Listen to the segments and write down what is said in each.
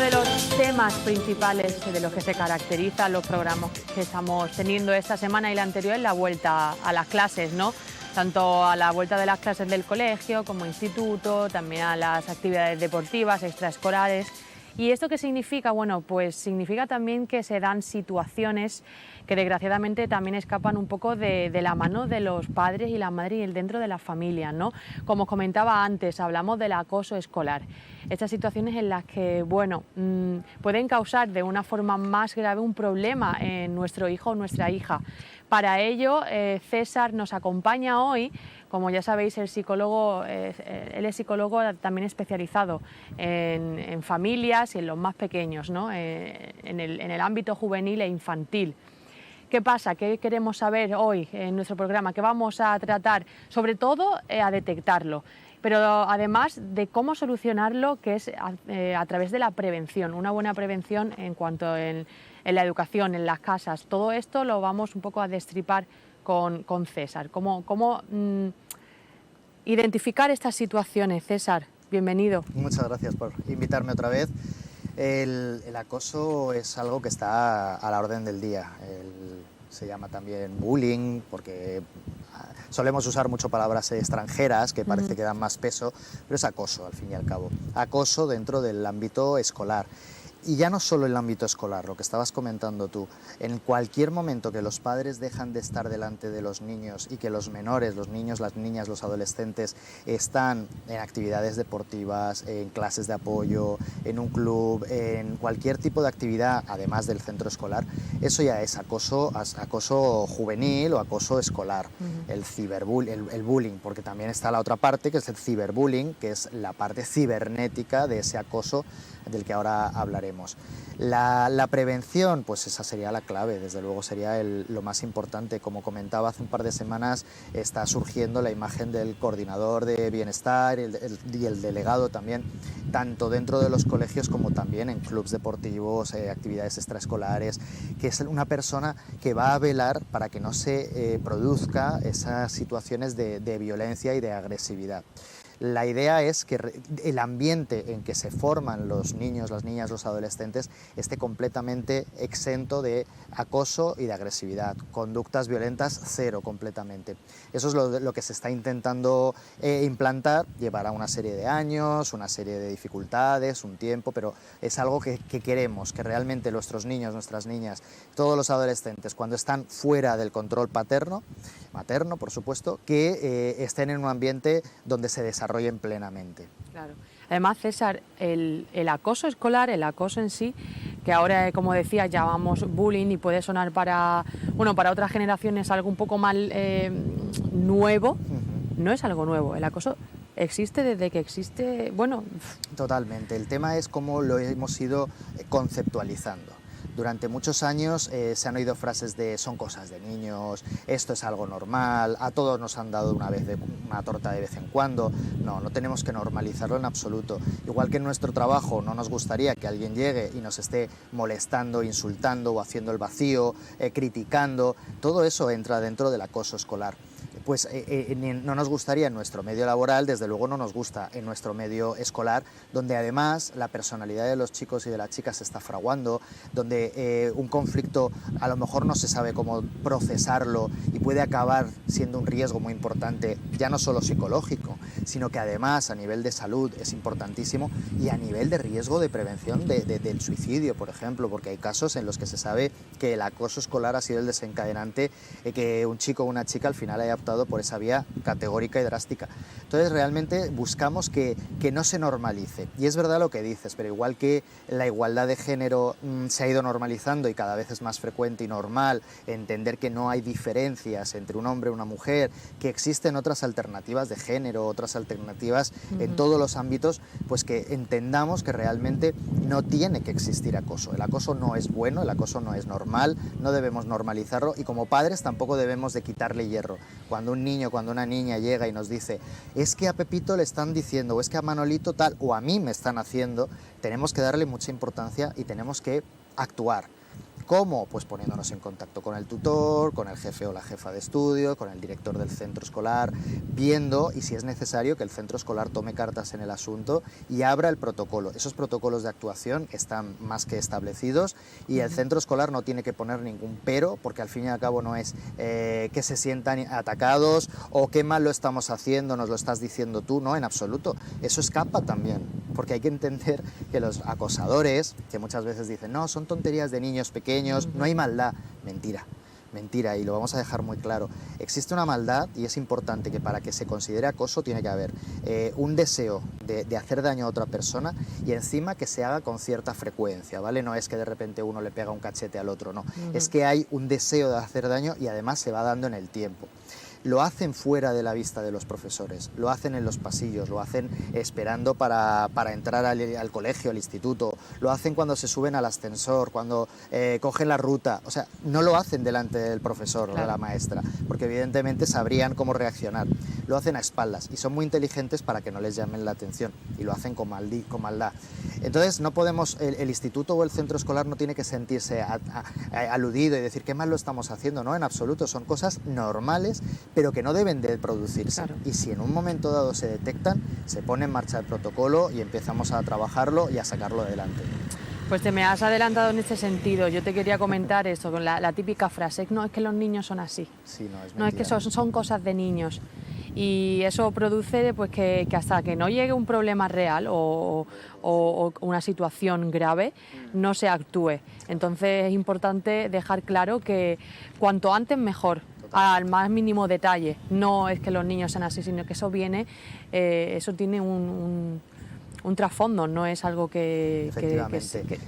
de los temas principales de los que se caracterizan los programas que estamos teniendo esta semana y la anterior es la vuelta a las clases, ¿no? Tanto a la vuelta de las clases del colegio como instituto, también a las actividades deportivas, extraescolares. ¿Y esto qué significa? Bueno, pues significa también que se dan situaciones que desgraciadamente también escapan un poco de la mano de los padres y las madres y dentro de las familias, ¿no? Como os comentaba antes, hablamos del acoso escolar. Estas situaciones en las que, bueno, pueden causar de una forma más grave un problema en nuestro hijo o nuestra hija. Para ello, César nos acompaña hoy. Como ya sabéis, él es psicólogo también especializado en familias y en los más pequeños, ¿no? En el ámbito juvenil e infantil. ¿Qué pasa? ¿Qué queremos saber hoy en nuestro programa? ¿Qué vamos a tratar? Sobre todo a detectarlo, pero además de cómo solucionarlo, que es a través de la prevención, una buena prevención en cuanto en la educación, en las casas. Todo esto lo vamos un poco a destripar con César. ¿Cómo identificar estas situaciones? César, bienvenido. Muchas gracias por invitarme otra vez. El acoso es algo que está a la orden del día. Se llama también bullying, porque solemos usar mucho palabras extranjeras que parece que dan más peso, pero es acoso al fin y al cabo. Acoso dentro del ámbito escolar. Y ya no solo en el ámbito escolar, lo que estabas comentando tú, en cualquier momento que los padres dejan de estar delante de los niños y que los menores, los niños, las niñas, los adolescentes están en actividades deportivas, en clases de apoyo, en un club, en cualquier tipo de actividad, además del centro escolar, eso ya es acoso juvenil o acoso escolar, el ciberbullying, el bullying, porque también está la otra parte que es el ciberbullying, que es la parte cibernética de ese acoso del que ahora hablaremos. La prevención, pues esa sería la clave, desde luego sería lo más importante. Como comentaba hace un par de semanas, está surgiendo la imagen del coordinador de bienestar y el delegado también, tanto dentro de los colegios como también en clubes deportivos, actividades extraescolares, que es una persona que va a velar para que no se produzca esas situaciones de violencia y de agresividad. La idea es que el ambiente en que se forman los niños, las niñas, los adolescentes esté completamente exento de acoso y de agresividad. Conductas violentas, cero completamente. Eso es lo que se está intentando implantar. Llevará una serie de años, una serie de dificultades, un tiempo, pero es algo que queremos, que realmente nuestros niños, nuestras niñas, todos los adolescentes, cuando están fuera del control materno, por supuesto, que estén en un ambiente donde se desarrollen plenamente. Claro. Además, César, el acoso escolar, el acoso en sí, que ahora, como decía, llamamos bullying y puede sonar para otras generaciones algo un poco más nuevo, no es algo nuevo. El acoso existe desde que existe, bueno... Totalmente. El tema es cómo lo hemos ido conceptualizando. Durante muchos años se han oído frases de son cosas de niños, esto es algo normal, a todos nos han dado una torta de vez en cuando. No tenemos que normalizarlo en absoluto. Igual que en nuestro trabajo no nos gustaría que alguien llegue y nos esté molestando, insultando o haciendo el vacío, criticando. Todo eso entra dentro del acoso escolar. Pues no nos gustaría en nuestro medio laboral, desde luego no nos gusta en nuestro medio escolar, donde además la personalidad de los chicos y de las chicas se está fraguando, donde un conflicto a lo mejor no se sabe cómo procesarlo y puede acabar siendo un riesgo muy importante, ya no solo psicológico, sino que además a nivel de salud es importantísimo y a nivel de riesgo de prevención del suicidio, por ejemplo, porque hay casos en los que se sabe que el acoso escolar ha sido el desencadenante que un chico o una chica al final haya optado por esa vía categórica y drástica. Entonces realmente buscamos que no se normalice. Y es verdad lo que dices, pero igual que la igualdad de género se ha ido normalizando y cada vez es más frecuente y normal entender que no hay diferencias entre un hombre y una mujer, que existen otras alternativas de género, otras alternativas en todos los ámbitos, pues que entendamos que realmente no tiene que existir acoso. El acoso no es bueno, el acoso no es normal, no debemos normalizarlo y como padres tampoco debemos de quitarle hierro. Cuando un niño, cuando una niña llega y nos dice es que a Pepito le están diciendo o es que a Manolito tal o a mí me están haciendo, tenemos que darle mucha importancia y tenemos que actuar. ¿Cómo? Pues poniéndonos en contacto con el tutor, con el jefe o la jefa de estudio, con el director del centro escolar, viendo, y si es necesario, que el centro escolar tome cartas en el asunto y abra el protocolo. Esos protocolos de actuación están más que establecidos y el centro escolar no tiene que poner ningún pero, porque al fin y al cabo no es que se sientan atacados o qué mal lo estamos haciendo, nos lo estás diciendo tú, no, en absoluto. Eso escapa también, porque hay que entender que los acosadores, que muchas veces dicen, no, son tonterías de niños pequeños, no hay maldad. Mentira, mentira, y lo vamos a dejar muy claro. Existe una maldad y es importante que para que se considere acoso tiene que haber un deseo de hacer daño a otra persona y encima que se haga con cierta frecuencia, ¿vale? No es que de repente uno le pega un cachete al otro, no. Es que hay un deseo de hacer daño y además se va dando en el tiempo. Lo hacen fuera de la vista de los profesores, lo hacen en los pasillos, lo hacen esperando para entrar al colegio, al instituto, lo hacen cuando se suben al ascensor, cuando cogen la ruta, o sea, no lo hacen delante del profesor o de la maestra, porque evidentemente sabrían cómo reaccionar. Lo hacen a espaldas y son muy inteligentes para que no les llamen la atención y lo hacen con maldad. Entonces no podemos, el instituto o el centro escolar no tiene que sentirse aludido y decir qué mal lo estamos haciendo, no, en absoluto, son cosas normales, pero que no deben de producirse. Claro. Y si en un momento dado se detectan, se pone en marcha el protocolo y empezamos a trabajarlo y a sacarlo adelante. Pues te me has adelantado en este sentido. Yo te quería comentar esto, con la típica frase, no, es que los niños son así. Sí, no, es mentira. No, es que son cosas de niños. Y eso produce pues, que hasta que no llegue un problema real o una situación grave, no se actúe. Entonces es importante dejar claro que cuanto antes mejor, al más mínimo detalle. No es que los niños sean así, sino que eso viene, eso tiene un trasfondo, no es algo que... Efectivamente.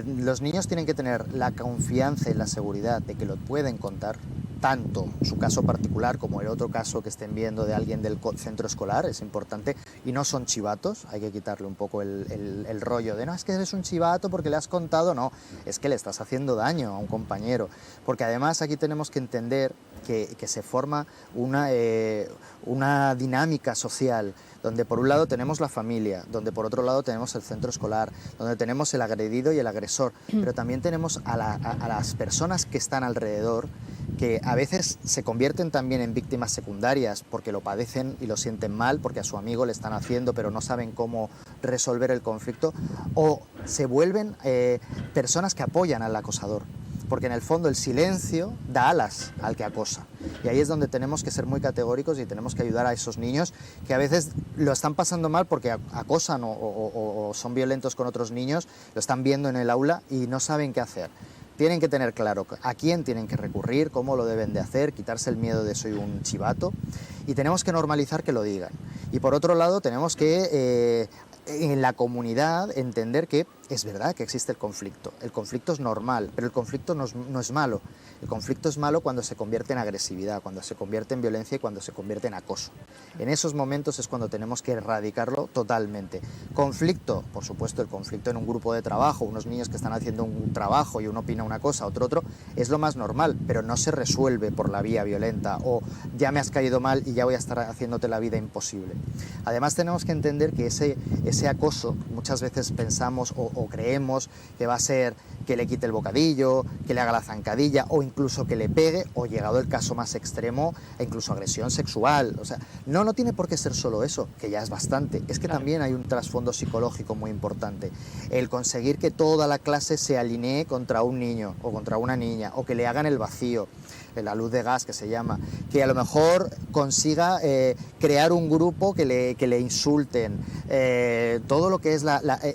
Los niños tienen que tener la confianza y la seguridad de que lo pueden contar, tanto su caso particular como el otro caso que estén viendo de alguien del centro escolar, es importante, y no son chivatos, hay que quitarle un poco el rollo de no, es que eres un chivato porque le has contado, no, es que le estás haciendo daño a un compañero, porque además aquí tenemos que entender que se forma una dinámica social, donde por un lado tenemos la familia, donde por otro lado tenemos el centro escolar, donde tenemos el agredido y el agresor, pero también tenemos a las personas que están alrededor, que a veces se convierten también en víctimas secundarias porque lo padecen y lo sienten mal, porque a su amigo le están haciendo pero no saben cómo resolver el conflicto, o se vuelven personas que apoyan al acosador, porque en el fondo el silencio da alas al que acosa. Y ahí es donde tenemos que ser muy categóricos y tenemos que ayudar a esos niños que a veces lo están pasando mal porque acosan o son violentos con otros niños, lo están viendo en el aula y no saben qué hacer. Tienen que tener claro a quién tienen que recurrir, cómo lo deben de hacer, quitarse el miedo de soy un chivato, y tenemos que normalizar que lo digan. Y por otro lado tenemos que en la comunidad entender que es verdad que existe el conflicto es normal, pero el conflicto no es malo. El conflicto es malo cuando se convierte en agresividad, cuando se convierte en violencia y cuando se convierte en acoso. En esos momentos es cuando tenemos que erradicarlo totalmente. Conflicto, por supuesto, el conflicto en un grupo de trabajo, unos niños que están haciendo un trabajo y uno opina una cosa, otro, es lo más normal, pero no se resuelve por la vía violenta o ya me has caído mal y ya voy a estar haciéndote la vida imposible. Además tenemos que entender que ese acoso, muchas veces pensamos o creemos que va a ser que le quite el bocadillo, que le haga la zancadilla o incluso que le pegue, o llegado el caso más extremo, e incluso agresión sexual. O sea, no tiene por qué ser solo eso, que ya es bastante. Es que también hay un trasfondo psicológico muy importante. El conseguir que toda la clase se alinee contra un niño o contra una niña, o que le hagan el vacío, la luz de gas que se llama, que a lo mejor consiga crear un grupo que le insulten, todo lo que es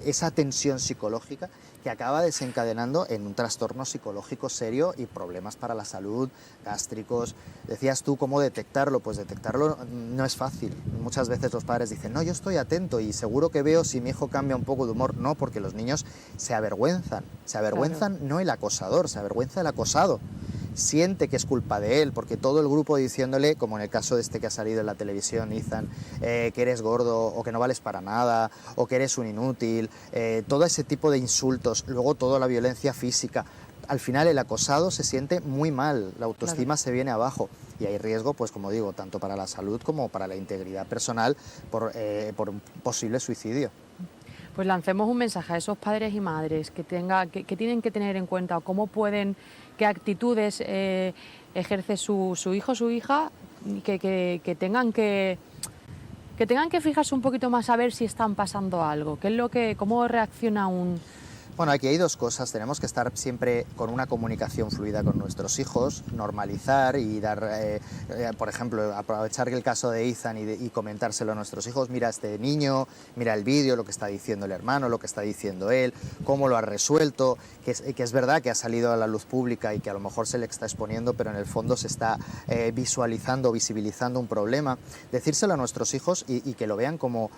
esa tensión psicológica que acaba desencadenando en un trastorno psicológico serio y problemas para la salud, gástricos. Decías tú cómo detectarlo, pues detectarlo no es fácil. Muchas veces los padres dicen, no, yo estoy atento y seguro que veo si mi hijo cambia un poco de humor. No, porque los niños se avergüenzan, claro. No el acosador, se avergüenza el acosado. Siente que es culpa de él, porque todo el grupo diciéndole, como en el caso de este que ha salido en la televisión, Ethan, que eres gordo o que no vales para nada o que eres un inútil, todo ese tipo de insultos, luego toda la violencia física. Al final el acosado se siente muy mal, la autoestima se viene abajo y hay riesgo, pues como digo, tanto para la salud como para la integridad personal por un posible suicidio. Pues lancemos un mensaje a esos padres y madres que tienen que tener en cuenta o cómo pueden, qué actitudes ejerce su hijo o su hija, que tengan que fijarse un poquito más a ver si están pasando algo, cómo reacciona un... Bueno, aquí hay dos cosas. Tenemos que estar siempre con una comunicación fluida con nuestros hijos, normalizar y dar, por ejemplo, aprovechar el caso de Ethan y comentárselo a nuestros hijos. Mira este niño, mira el vídeo, lo que está diciendo el hermano, lo que está diciendo él, cómo lo ha resuelto, que es verdad que ha salido a la luz pública y que a lo mejor se le está exponiendo, pero en el fondo se está visualizando, visibilizando un problema. Decírselo a nuestros hijos y que lo vean como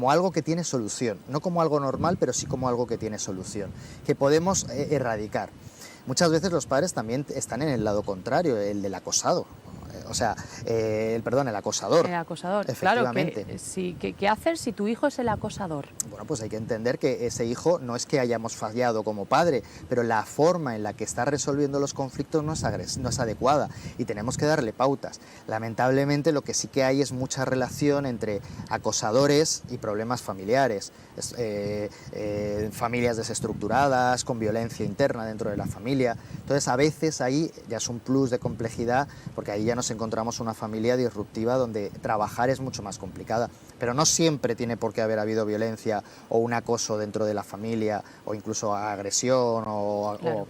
algo que tiene solución, no como algo normal, pero sí como algo que tiene solución, que podemos erradicar. Muchas veces los padres también están en el lado contrario, el del acosado. El acosador. El acosador, efectivamente. Claro, sí, ¿qué hacer si tu hijo es el acosador? Bueno, pues hay que entender que ese hijo no es que hayamos fallado como padre, pero la forma en la que está resolviendo los conflictos no es adecuada y tenemos que darle pautas. Lamentablemente lo que sí que hay es mucha relación entre acosadores y problemas familiares, familias desestructuradas, con violencia interna dentro de la familia. Entonces a veces ahí ya es un plus de complejidad, porque ahí ya nos encontramos una familia disruptiva donde trabajar es mucho más complicada, pero no siempre tiene por qué haber habido violencia o un acoso dentro de la familia o incluso agresión Claro.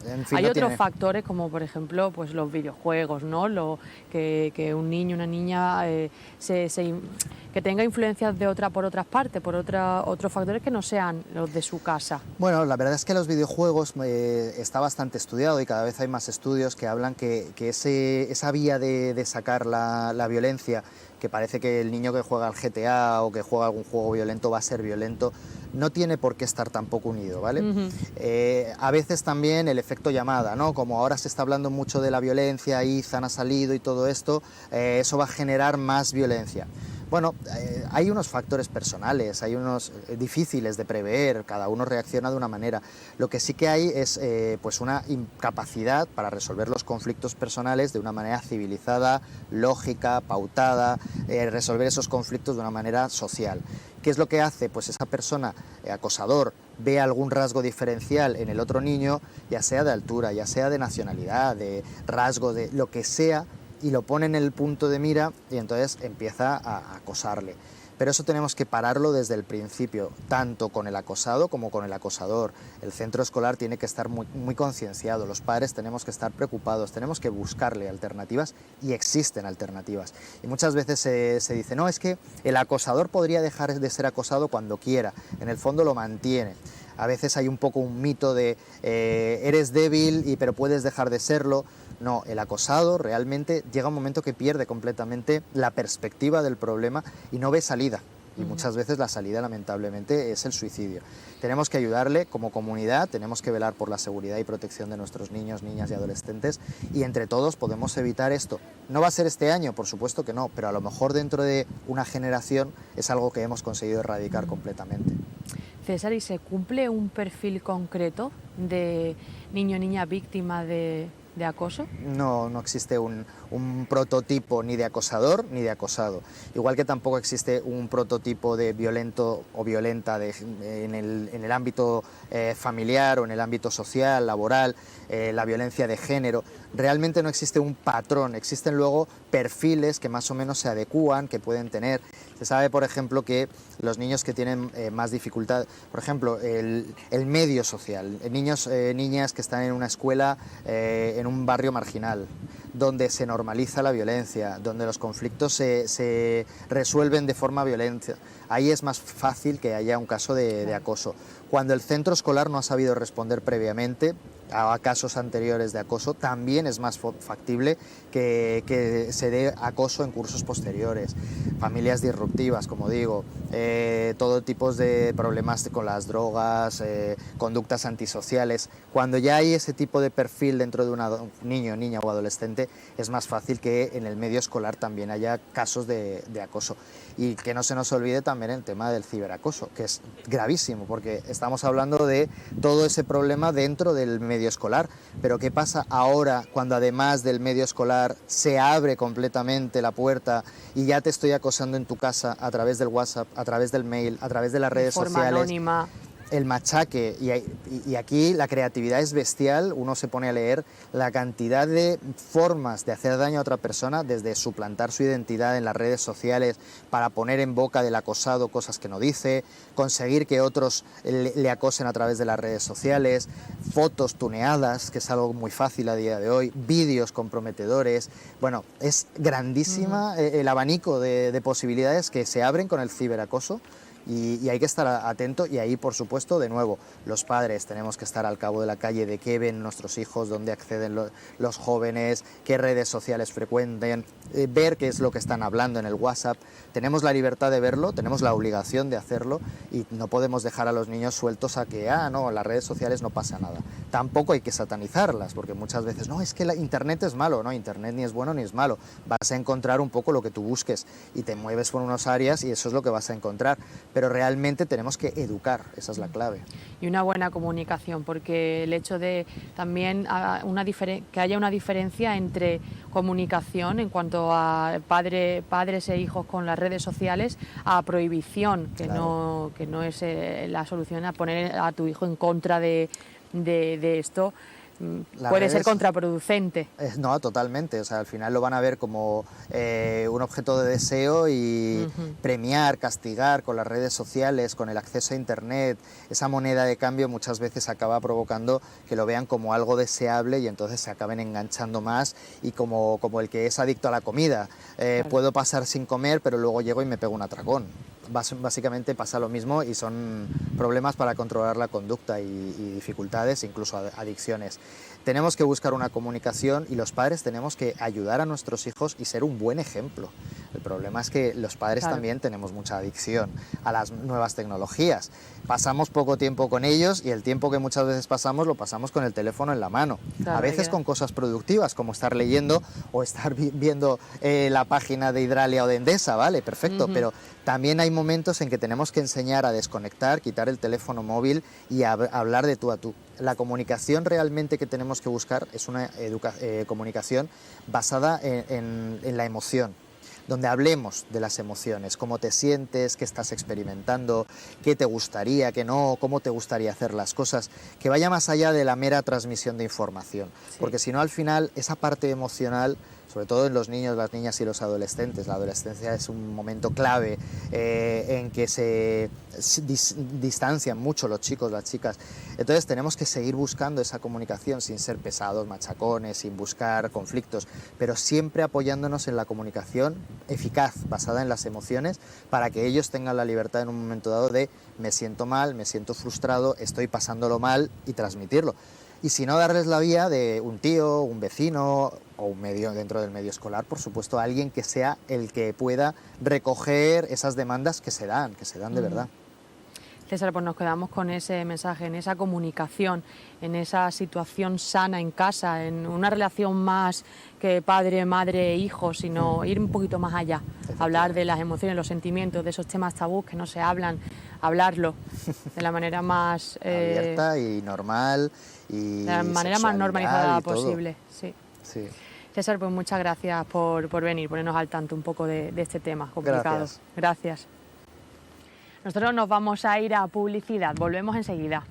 en fin, Hay no otros factores como por ejemplo pues los videojuegos, ¿no? Que un niño, una niña que tenga influencias por otras partes, otros factores que no sean los de su casa. Bueno, la verdad es que los videojuegos está bastante estudiado y cada vez hay más estudios que hablan que esa vía de sacar la violencia, que parece que el niño que juega al GTA o que juega algún juego violento va a ser violento, no tiene por qué estar tampoco unido, ¿vale? A veces también el efecto llamada, ¿no? Como ahora se está hablando mucho de la violencia, Ethan ha salido y todo esto, eso va a generar más violencia. Bueno, hay unos factores personales, hay unos difíciles de prever, cada uno reacciona de una manera. Lo que sí que hay es pues una incapacidad para resolver los conflictos personales de una manera civilizada, lógica, pautada, resolver esos conflictos de una manera social. ¿Qué es lo que hace? Pues esa persona, acosador, ve algún rasgo diferencial en el otro niño, ya sea de altura, ya sea de nacionalidad, de rasgo, de lo que sea, y lo pone en el punto de mira y entonces empieza a acosarle. Pero eso tenemos que pararlo desde el principio, tanto con el acosado como con el acosador. El centro escolar tiene que estar muy concienciado, los padres tenemos que estar preocupados, tenemos que buscarle alternativas y existen alternativas. Y muchas veces se dice, no, es que el acosador podría dejar de ser acosado cuando quiera, en el fondo lo mantiene. A veces hay un poco un mito de eres débil pero puedes dejar de serlo. No, el acosado realmente llega un momento que pierde completamente la perspectiva del problema y no ve salida. Y muchas veces la salida, lamentablemente, es el suicidio. Tenemos que ayudarle como comunidad, tenemos que velar por la seguridad y protección de nuestros niños, niñas y adolescentes, y entre todos podemos evitar esto. No va a ser este año, por supuesto que no, pero a lo mejor dentro de una generación es algo que hemos conseguido erradicar completamente. César, ¿y se cumple un perfil concreto de niño o niña víctima de acoso? No existe un prototipo ni de acosador ni de acosado. Igual que tampoco existe un prototipo de violento o violenta en el ámbito familiar o en el ámbito social, laboral, la violencia de género. Realmente no existe un patrón, existen luego perfiles que más o menos se adecúan, que pueden tener. Se sabe, por ejemplo, que los niños que tienen más dificultad, por ejemplo, el medio social, niños, niñas que están en una escuela, en un barrio marginal, donde se normaliza la violencia, donde los conflictos se resuelven de forma violenta. Ahí es más fácil que haya un caso de acoso. Cuando el centro escolar no ha sabido responder previamente a casos anteriores de acoso, también es más factible que se dé acoso en cursos posteriores. Familias disruptivas, como digo, todo tipo de problemas con las drogas, conductas antisociales. Cuando ya hay ese tipo de perfil dentro de un niño, niña o adolescente, es más fácil que en el medio escolar también haya casos de acoso. Y que no se nos olvide también el tema del ciberacoso, que es gravísimo, porque estamos hablando de todo ese problema dentro del medio escolar. Pero ¿qué pasa ahora cuando además del medio escolar se abre completamente la puerta y ya te estoy acosando en tu casa a través del WhatsApp, a través del mail, a través de las redes de forma sociales? Anónima. El machaque, y aquí la creatividad es bestial. Uno se pone a leer la cantidad de formas de hacer daño a otra persona, desde suplantar su identidad en las redes sociales para poner en boca del acosado cosas que no dice, conseguir que otros le acosen a través de las redes sociales, fotos tuneadas, que es algo muy fácil a día de hoy, vídeos comprometedores. Bueno, es grandísima el abanico de posibilidades que se abren con el ciberacoso. Y hay que estar atento, y ahí, por supuesto, de nuevo, los padres tenemos que estar al cabo de la calle de qué ven nuestros hijos, dónde acceden los jóvenes, qué redes sociales frecuenten, ver qué es lo que están hablando en el WhatsApp. Tenemos la libertad de verlo, tenemos la obligación de hacerlo, y no podemos dejar a los niños sueltos a que, no, las redes sociales no pasa nada. Tampoco hay que satanizarlas, porque muchas veces, no, es que la Internet es malo. No, Internet ni es bueno ni es malo. Vas a encontrar un poco lo que tú busques y te mueves por unas áreas y eso es lo que vas a encontrar. Pero realmente tenemos que educar, esa es la clave. Y una buena comunicación, porque el hecho de también que haya una diferencia entre comunicación en cuanto a padres e hijos con las redes sociales, a prohibición, que, claro, no es la solución a poner a tu hijo en contra de esto. Puede ser contraproducente. No, totalmente. O sea, al final lo van a ver como un objeto de deseo y premiar, castigar con las redes sociales, con el acceso a Internet. Esa moneda de cambio muchas veces acaba provocando que lo vean como algo deseable y entonces se acaben enganchando más, y como el que es adicto a la comida. Claro. Puedo pasar sin comer, pero luego llego y me pego un atracón. Básicamente pasa lo mismo, y son problemas para controlar la conducta y dificultades, incluso adicciones. Tenemos que buscar una comunicación, y los padres tenemos que ayudar a nuestros hijos y ser un buen ejemplo. El problema es que los padres, claro, también tenemos mucha adicción a las nuevas tecnologías. Pasamos poco tiempo con ellos, y el tiempo que muchas veces pasamos lo pasamos con el teléfono en la mano. Claro, a veces con cosas productivas, como estar leyendo o estar viendo la página de Hidralia o de Endesa, ¿vale? Perfecto, pero también hay momentos en que tenemos que enseñar a desconectar, quitar el teléfono móvil y hablar de tú a tú. La comunicación realmente que tenemos que buscar es una comunicación basada en la emoción, donde hablemos de las emociones, cómo te sientes, qué estás experimentando, qué te gustaría, qué no, cómo te gustaría hacer las cosas, que vaya más allá de la mera transmisión de información, sí, porque si no, al final, esa parte emocional, sobre todo en los niños, las niñas y los adolescentes, la adolescencia es un momento clave en que se distancian mucho los chicos, las chicas. Entonces tenemos que seguir buscando esa comunicación sin ser pesados, machacones, sin buscar conflictos, pero siempre apoyándonos en la comunicación eficaz, basada en las emociones, para que ellos tengan la libertad en un momento dado de me siento mal, me siento frustrado, estoy pasándolo mal, y transmitirlo. Y si no, darles la vía de un tío, un vecino o un medio dentro del medio escolar, por supuesto, alguien que sea el que pueda recoger esas demandas que se dan de verdad. César, pues nos quedamos con ese mensaje, en esa comunicación, en esa situación sana en casa, en una relación más que padre, madre, hijo, sino ir un poquito más allá, hablar de las emociones, los sentimientos, de esos temas tabús que no se hablan, hablarlo de la manera más abierta y normal, y de la manera más normalizada posible. Sí. Sí. César, pues muchas gracias por venir, ponernos al tanto un poco de este tema complicado. Gracias. Nosotros nos vamos a ir a publicidad, volvemos enseguida.